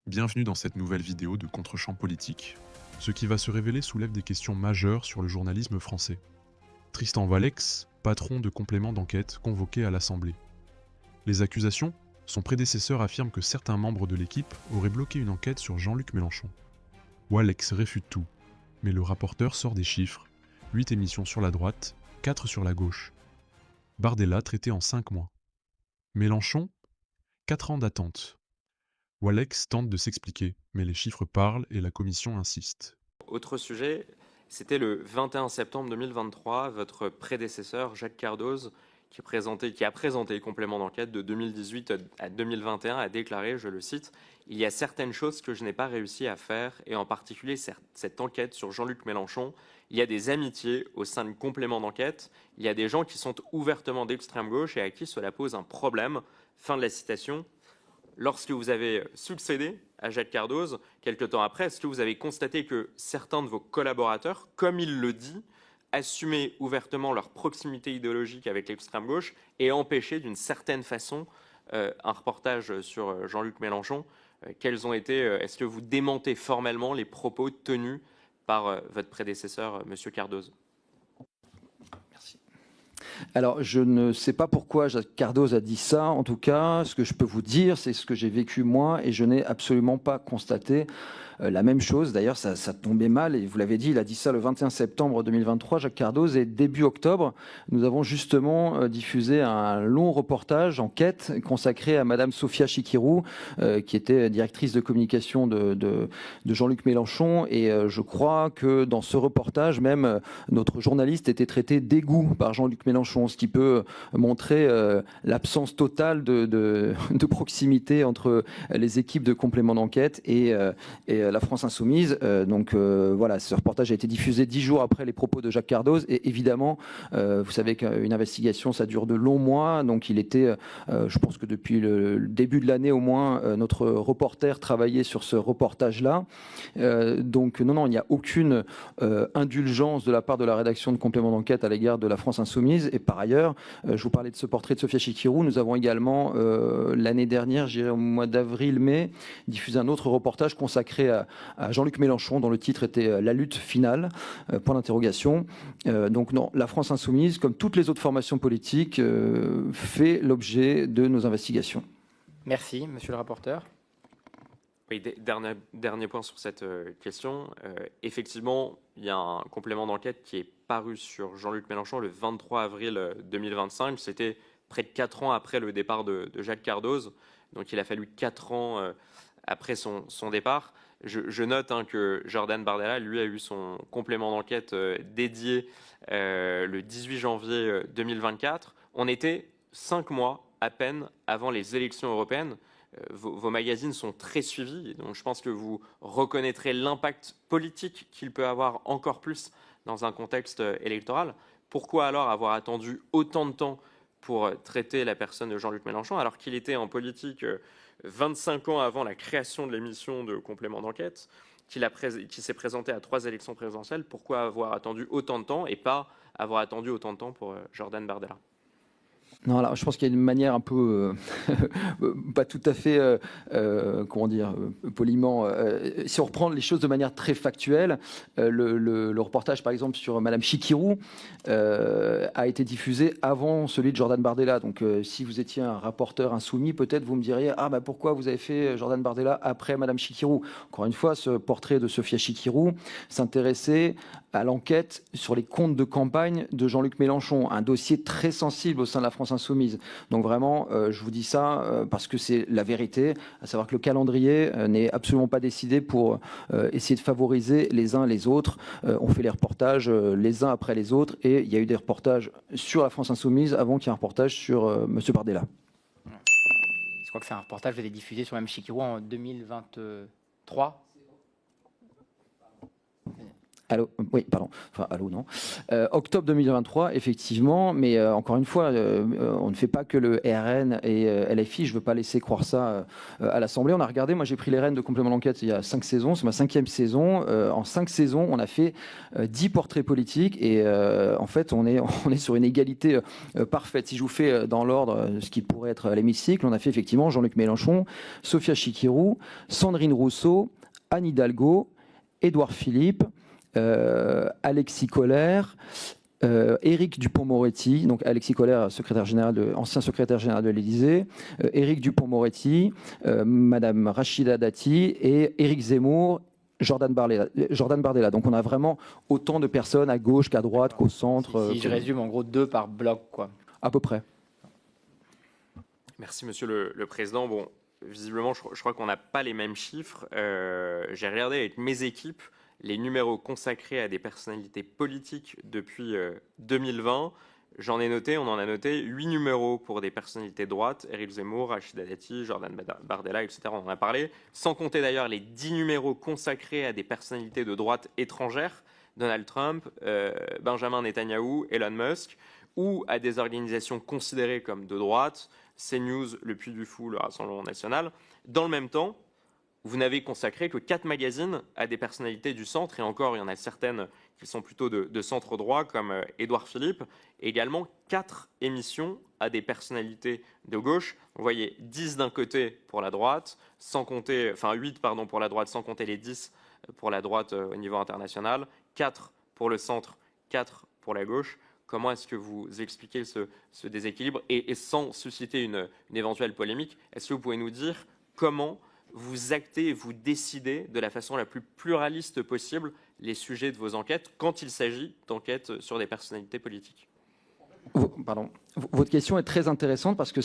Bienvenue dans cette nouvelle vidéo de Contre-champ politique. Ce qui va se révéler soulève des questions majeures sur le journalisme français. Tristan Valex, patron de complément d'enquête convoqué à l'Assemblée. Les accusations, son prédécesseur affirme que certains membres de l'équipe auraient bloqué une enquête sur Jean-Luc Mélenchon. Walex réfute tout, mais le rapporteur sort des chiffres, 8 émissions sur la droite, 4 sur la gauche. Bardella traité en 5 mois. Mélenchon, 4 ans d'attente. Walex tente de s'expliquer, mais les chiffres parlent et la commission insiste. Autre sujet, c'était le 21 septembre 2023, votre prédécesseur Jacques Cardoz, qui a présenté le complément d'enquête de 2018 à 2021, a déclaré, je le cite, « Il y a certaines choses que je n'ai pas réussi à faire, et en particulier cette enquête sur Jean-Luc Mélenchon. Il y a des amitiés au sein de complément d'enquête, il y a des gens qui sont ouvertement d'extrême gauche et à qui cela pose un problème. » Fin de la citation. Lorsque vous avez succédé à Jacques Cardoz, quelques temps après, est-ce que vous avez constaté que certains de vos collaborateurs, comme il le dit, assumaient ouvertement leur proximité idéologique avec l'extrême gauche et empêchaient d'une certaine façon un reportage sur Jean-Luc Mélenchon? Quels ont été, est-ce que vous démentez formellement les propos tenus par votre prédécesseur, M. Cardoz? Merci. Alors, je ne sais pas pourquoi Jacques Cardoz a dit ça. En tout cas, ce que je peux vous dire, c'est ce que j'ai vécu moi et je n'ai absolument pas constaté la même chose. D'ailleurs, ça tombait mal et vous l'avez dit, il a dit ça le 21 septembre 2023, Jacques Cardoz, et début octobre, nous avons justement diffusé un long reportage, enquête, consacré à Madame Sophia Chikirou, qui était directrice de communication de Jean-Luc Mélenchon, et je crois que dans ce reportage, même notre journaliste était traité d'égout par Jean-Luc Mélenchon, ce qui peut montrer l'absence totale de proximité entre les équipes de complément d'enquête et la France Insoumise. Voilà, ce reportage a été diffusé 10 jours après les propos de Jacques Cardoz. Et évidemment, vous savez qu'une investigation, ça dure de longs mois. Donc il était, je pense que depuis le début de l'année au moins, notre reporter travaillait sur ce reportage-là. Non, il n'y a aucune indulgence de la part de la rédaction de complément d'enquête à l'égard de la France Insoumise. Et par ailleurs, je vous parlais de ce portrait de Sophia Chikirou. Nous avons également, l'année dernière, je dirais au mois d'avril-mai, diffusé un autre reportage consacré à Jean-Luc Mélenchon, dont le titre était La lutte finale, point d'interrogation. Non, la France Insoumise, comme toutes les autres formations politiques, fait l'objet de nos investigations. Merci, monsieur le rapporteur. Oui, dernier point sur cette question. Effectivement, il y a un complément d'enquête qui est paru sur Jean-Luc Mélenchon le 23 avril 2025. C'était près de 4 ans après le départ de Jacques Cardoz. Donc il a fallu 4 ans après son départ. Je note que Jordan Bardella, lui, a eu son complément d'enquête dédié le 18 janvier 2024. On était 5 mois à peine avant les élections européennes. Vos magazines sont très suivis, donc je pense que vous reconnaîtrez l'impact politique qu'il peut avoir encore plus dans un contexte électoral. Pourquoi alors avoir attendu autant de temps pour traiter la personne de Jean-Luc Mélenchon, alors qu'il était en politique 25 ans avant la création de l'émission de complément d'enquête, qui s'est présenté à 3 élections présidentielles? Pourquoi avoir attendu autant de temps et pas avoir attendu autant de temps pour Jordan Bardella? Non, alors je pense qu'il y a une manière un peu, pas tout à fait, comment dire, poliment. Si on reprend les choses de manière très factuelle, le reportage, par exemple, sur Madame Chikirou a été diffusé avant celui de Jordan Bardella. Donc, si vous étiez un rapporteur insoumis, peut-être vous me diriez, pourquoi vous avez fait Jordan Bardella après Madame Chikirou? Encore une fois, ce portrait de Sophia Chikirou s'intéressait à l'enquête sur les comptes de campagne de Jean-Luc Mélenchon, un dossier très sensible au sein de la France Insoumise. Donc vraiment, je vous dis ça parce que c'est la vérité, à savoir que le calendrier n'est absolument pas décidé pour essayer de favoriser les uns les autres. On fait les reportages les uns après les autres et il y a eu des reportages sur la France Insoumise avant qu'il y ait un reportage sur Monsieur Bardella. Je crois que c'est un reportage que vous avez diffusé sur Mme Chikirou en 2023. Allô, oui, pardon. Enfin, allô, non. Octobre 2023, effectivement, mais encore une fois, on ne fait pas que le RN et LFI. Je ne veux pas laisser croire ça à l'Assemblée. On a regardé, moi j'ai pris les rênes de complément d'enquête il y a 5 saisons, c'est ma 5e saison. En 5 saisons, on a fait 10 portraits politiques et en fait, on est sur une égalité parfaite. Si je vous fais dans l'ordre ce qui pourrait être l'hémicycle, on a fait effectivement Jean-Luc Mélenchon, Sophia Chikirou, Sandrine Rousseau, Anne Hidalgo, Édouard Philippe, Alexis Collère, Éric Dupond-Moretti, donc Alexis Collère, ancien secrétaire général de l'Élysée, Éric Dupond-Moretti, Madame Rachida Dati et Éric Zemmour, Jordan Bardella. Donc on a vraiment autant de personnes à gauche qu'à droite qu'au centre. Si je résume, en gros, 2 par bloc, quoi. À peu près. Merci, Monsieur le Président. Bon, visiblement, je crois qu'on n'a pas les mêmes chiffres. J'ai regardé avec mes équipes les numéros consacrés à des personnalités politiques depuis 2020. On en a noté 8 numéros pour des personnalités de droite, Éric Zemmour, Rachida Dati, Jordan Bardella, etc. On en a parlé, sans compter d'ailleurs les 10 numéros consacrés à des personnalités de droite étrangères, Donald Trump, Benjamin Netanyahou, Elon Musk, ou à des organisations considérées comme de droite, CNews, Le Puy du Fou, le Rassemblement National. Dans le même temps, vous n'avez consacré que 4 magazines à des personnalités du centre, et encore, il y en a certaines qui sont plutôt de centre droit, comme Édouard Philippe, et également 4 émissions à des personnalités de gauche. Vous voyez 10 d'un côté pour la droite, 8 pour la droite, sans compter les 10 pour la droite au niveau international, 4 pour le centre, 4 pour la gauche. Comment est-ce que vous expliquez ce déséquilibre et sans susciter une éventuelle polémique, est-ce que vous pouvez nous dire comment vous actez et vous décidez de la façon la plus pluraliste possible les sujets de vos enquêtes quand il s'agit d'enquêtes sur des personnalités politiques? Pardon. Votre question est très intéressante parce que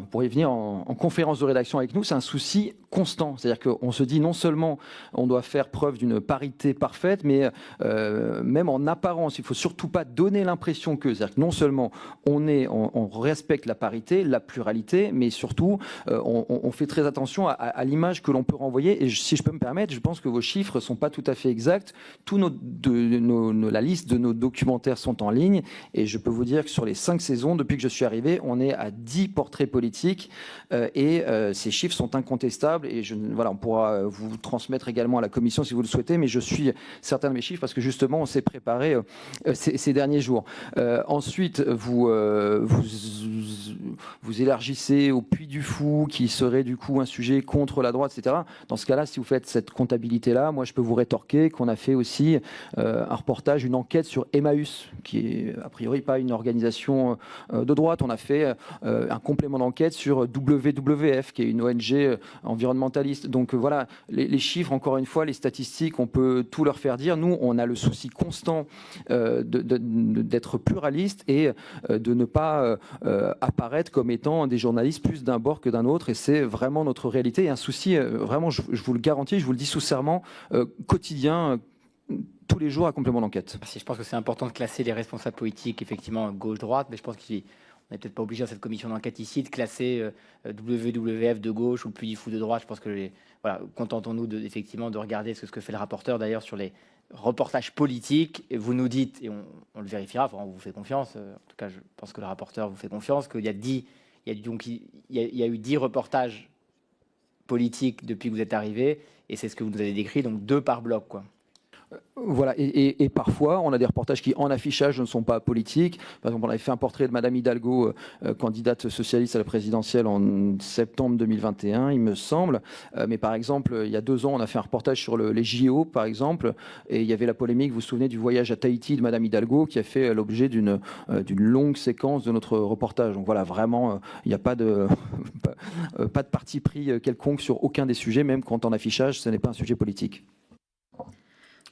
pour y venir en conférence de rédaction avec nous, c'est un souci constant. C'est-à-dire qu'on se dit non seulement on doit faire preuve d'une parité parfaite, mais même en apparence, il ne faut surtout pas donner l'impression que, c'est-à-dire que non seulement on respecte la parité, la pluralité, mais surtout on fait très attention à l'image que l'on peut renvoyer. Et si je peux me permettre, je pense que vos chiffres ne sont pas tout à fait exacts. La liste de nos documentaires sont en ligne et je peux vous dire que sur les 5 saisons, depuis que je suis arrivé, on est à 10 portraits politiques et ces chiffres sont incontestables et on pourra vous transmettre également à la commission si vous le souhaitez, mais je suis certain de mes chiffres parce que justement on s'est préparé ces derniers jours. Ensuite, vous élargissez au Puy du Fou qui serait du coup un sujet contre la droite, etc. Dans ce cas-là, si vous faites cette comptabilité-là, moi je peux vous rétorquer qu'on a fait aussi un reportage, une enquête sur Emmaüs, qui est a priori pas une organisation de droite. On a fait un complément d'enquête sur WWF, qui est une ONG environnementaliste. Donc voilà, les chiffres, encore une fois, les statistiques, on peut tout leur faire dire. Nous, on a le souci constant d'être pluraliste et de ne pas apparaître comme étant des journalistes plus d'un bord que d'un autre. Et c'est vraiment notre réalité. Et un souci, vraiment, je vous le garantis, je vous le dis sous serment, quotidien, tous les jours à complément d'enquête. Je pense que c'est important de classer les responsables politiques, effectivement, gauche-droite, mais je pense qu'on n'est peut-être pas obligé dans cette commission d'enquête ici de classer WWF de gauche ou le Puy du Fou de droite. Je pense que, contentons-nous effectivement de regarder ce que fait le rapporteur d'ailleurs sur les reportages politiques. Et vous nous dites, et on le vérifiera, on vous fait confiance, en tout cas je pense que le rapporteur vous fait confiance, qu'il y a eu 10 reportages politiques depuis que vous êtes arrivé, et c'est ce que vous nous avez décrit, donc 2 par bloc, quoi. Voilà, et parfois, on a des reportages qui, en affichage, ne sont pas politiques. Par exemple, on avait fait un portrait de Madame Hidalgo, candidate socialiste à la présidentielle en septembre 2021, il me semble. Mais par exemple, il y a 2 ans, on a fait un reportage sur les JO, par exemple, et il y avait la polémique, vous vous souvenez, du voyage à Tahiti de Madame Hidalgo, qui a fait l'objet d'une longue séquence de notre reportage. Donc voilà, vraiment, il n'y a pas de parti pris quelconque sur aucun des sujets, même quand en affichage, ce n'est pas un sujet politique.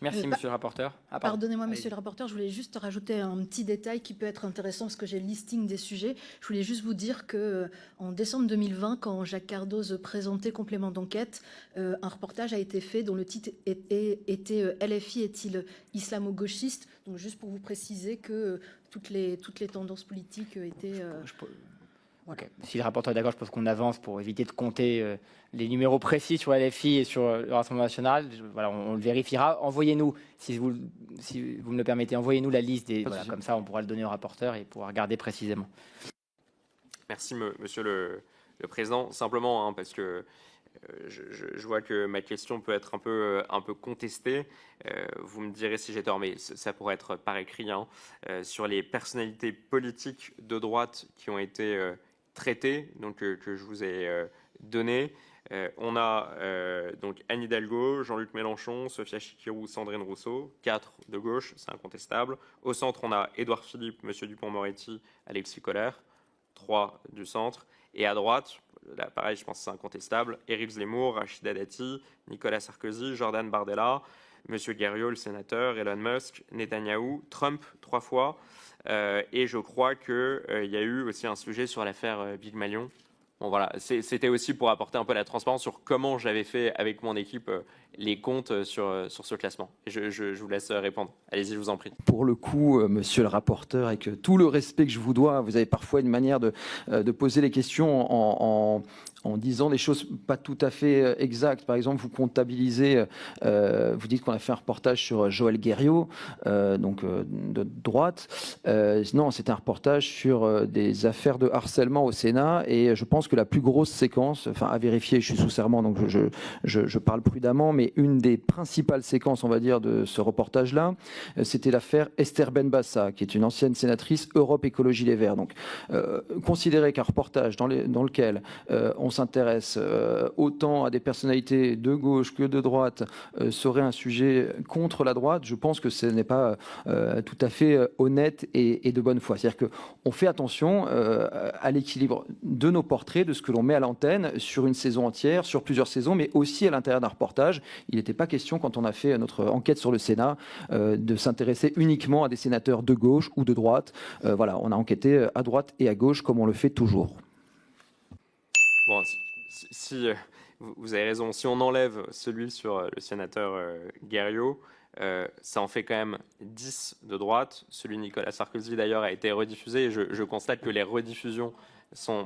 Merci, monsieur le rapporteur. Pardonnez-moi, monsieur le rapporteur, je voulais juste rajouter un petit détail qui peut être intéressant parce que j'ai le listing des sujets. Je voulais juste vous dire qu'en décembre 2020, quand Jacques Cardoz présentait Complément d'enquête, un reportage a été fait dont le titre était LFI est-il islamo-gauchiste? Donc juste pour vous préciser que toutes les tendances politiques étaient... Ok. Si le rapporteur est d'accord, je pense qu'on avance pour éviter de compter les numéros précis sur LFI et sur le Rassemblement national. Voilà, on le vérifiera. Envoyez-nous, si vous me le permettez, envoyez-nous la liste. Voilà, comme ça, on pourra le donner au rapporteur et pourra regarder précisément. Merci, Monsieur le Président. Simplement, parce que je vois que ma question peut être un peu contestée. Vous me direz si j'ai tort, mais ça pourrait être par écrit, sur les personnalités politiques de droite qui ont été traitées, donc que je vous ai données. On a donc Anne Hidalgo, Jean-Luc Mélenchon, Sophia Chikirou, Sandrine Rousseau, 4 de gauche, c'est incontestable. Au centre, on a Édouard Philippe, Monsieur Dupond-Moretti, Alexis Collère, 3 du centre. Et à droite, là pareil, je pense que c'est incontestable, Éric Zemmour, Rachida Dati, Nicolas Sarkozy, Jordan Bardella, Monsieur Guerriau, le sénateur, Elon Musk, Netanyahou, Trump 3 fois. Et je crois qu'il y a eu aussi un sujet sur l'affaire Big Malion. Bon, voilà, c'était aussi pour apporter un peu la transparence sur comment j'avais fait avec mon équipe les comptes sur ce classement. Et je vous laisse répondre. Allez-y, je vous en prie. Pour le coup, monsieur le rapporteur, avec tout le respect que je vous dois, vous avez parfois une manière de poser les questions en disant des choses pas tout à fait exactes. Par exemple, vous comptabilisez, vous dites qu'on a fait un reportage sur Joël Guerriau, de droite. Non, c'était un reportage sur des affaires de harcèlement au Sénat, et je pense que la plus grosse séquence, enfin à vérifier, je suis sous serment, donc je parle prudemment, mais une des principales séquences, on va dire, de ce reportage-là, c'était l'affaire Esther Benbassa, qui est une ancienne sénatrice Europe Écologie Les Verts. Donc, considérer qu'un reportage dans lequel on s'intéresse autant à des personnalités de gauche que de droite serait un sujet contre la droite, je pense que ce n'est pas tout à fait honnête et de bonne foi. C'est-à-dire qu'on fait attention à l'équilibre de nos portraits, de ce que l'on met à l'antenne sur une saison entière, sur plusieurs saisons, mais aussi à l'intérieur d'un reportage. Il n'était pas question, quand on a fait notre enquête sur le Sénat, de s'intéresser uniquement à des sénateurs de gauche ou de droite. Voilà, on a enquêté à droite et à gauche comme on le fait toujours. Bon, si vous avez raison, si on enlève celui sur le sénateur Guerriau, ça en fait quand même 10 de droite. Celui de Nicolas Sarkozy, d'ailleurs, a été rediffusé. Et je constate que les rediffusions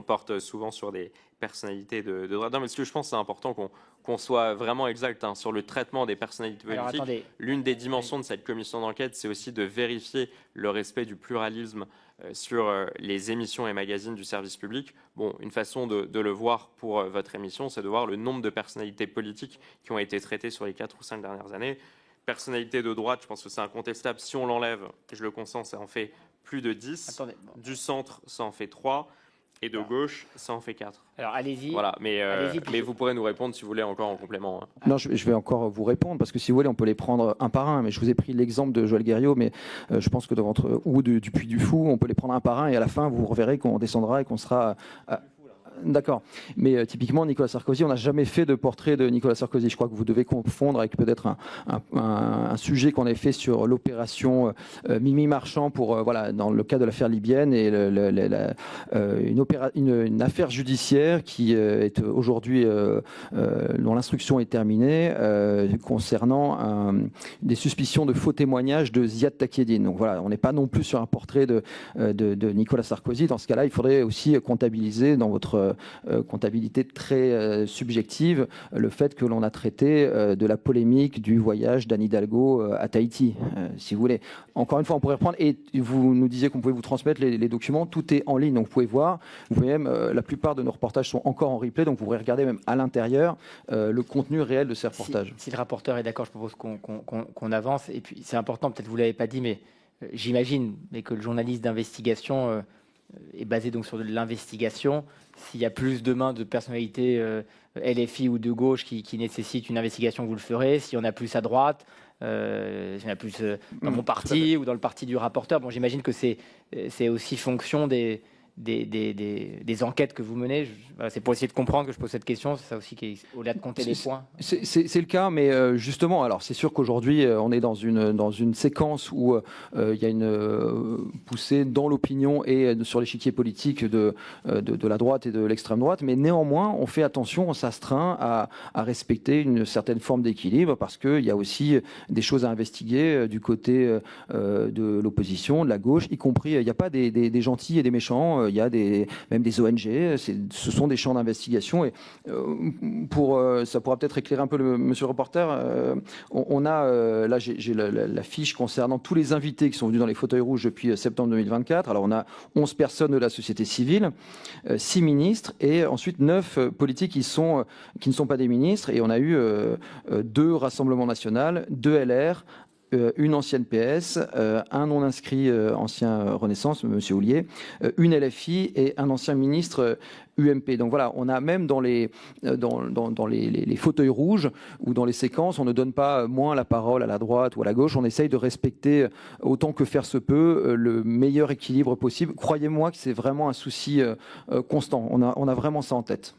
portent souvent sur des personnalités de droite. Non, mais ce que je pense, c'est important qu'on soit vraiment exact sur le traitement des personnalités politiques. L'une des dimensions de cette commission d'enquête, c'est aussi de vérifier le respect du pluralisme sur les émissions et magazines du service public. Bon, une façon de le voir pour votre émission, c'est de voir le nombre de personnalités politiques qui ont été traitées sur les 4 ou 5 dernières années. Personnalité de droite, je pense que c'est incontestable. Si on l'enlève, je le consens, ça en fait plus de 10. Du centre, ça en fait 3. Et de gauche, ça en fait 4. Alors allez-y. Voilà, mais vous pourrez nous répondre si vous voulez encore en complément. Non, je vais encore vous répondre, parce que si vous voulez, on peut les prendre un par un. Mais je vous ai pris l'exemple de Joël Guerriau, mais je pense que du Puy du Fou, on peut les prendre un par un, et à la fin, vous reverrez qu'on descendra et qu'on sera... D'accord. Mais typiquement, Nicolas Sarkozy, on n'a jamais fait de portrait de Nicolas Sarkozy. Je crois que vous devez confondre avec peut-être un sujet qu'on avait fait sur l'opération Mimi Marchand dans le cas de l'affaire libyenne, et une affaire judiciaire qui est aujourd'hui, dont l'instruction est terminée, concernant des suspicions de faux témoignages de Ziad Takieddine. Donc voilà, on n'est pas non plus sur un portrait de Nicolas Sarkozy. Dans ce cas-là, il faudrait aussi comptabiliser dans votre comptabilité très subjective le fait que l'on a traité de la polémique du voyage d'Anne Hidalgo à Tahiti, si vous voulez. Encore une fois, on pourrait reprendre, et vous nous disiez qu'on pouvait vous transmettre les documents, tout est en ligne, donc vous pouvez voir, vous pouvez même, la plupart de nos reportages sont encore en replay, donc vous pourrez regarder même à l'intérieur le contenu réel de ces reportages. Si le rapporteur est d'accord, je propose qu'on avance, et puis c'est important, peut-être vous ne l'avez pas dit, mais j'imagine que le journaliste d'investigation est basé donc sur de l'investigation. S'il y a plus demain de personnalités LFI ou de gauche qui nécessitent une investigation, vous le ferez. S'il y en a plus à droite, s'il y en a plus dans mon parti ou dans le parti du rapporteur, bon, j'imagine que c'est aussi fonction des enquêtes que vous menez. C'est pour essayer de comprendre que je pose cette question. C'est ça aussi qui est au-delà de compter les points. C'est le cas, mais justement, alors c'est sûr qu'aujourd'hui on est dans une séquence où il y a une poussée dans l'opinion et sur l'échiquier politique de la droite et de l'extrême droite, mais néanmoins on fait attention, on s'astreint à respecter une certaine forme d'équilibre, parce qu'il y a aussi des choses à investiguer du côté de l'opposition, de la gauche, y compris, il n'y a pas des gentils et des méchants. il y a même des ONG, ce sont des champs d'investigation. Et ça pourra peut-être éclairer un peu monsieur le reporter. On a, là j'ai la fiche concernant tous les invités qui sont venus dans les fauteuils rouges depuis septembre 2024. Alors on a 11 personnes de la société civile, 6 ministres et ensuite 9 politiques qui ne sont pas des ministres. Et on a eu 2 Rassemblement National, 2 LR, une ancienne PS, un non-inscrit ancien Renaissance, M. Houllier, une LFI et un ancien ministre UMP. Donc voilà, on a même dans les fauteuils rouges ou dans les séquences, on ne donne pas moins la parole à la droite ou à la gauche, on essaye de respecter autant que faire se peut le meilleur équilibre possible. Croyez-moi que c'est vraiment un souci constant, on a vraiment ça en tête.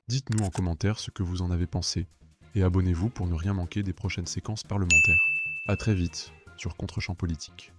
Dites-nous en commentaire ce que vous en avez pensé. Et abonnez-vous pour ne rien manquer des prochaines séquences parlementaires. A très vite sur Contre-champ politique.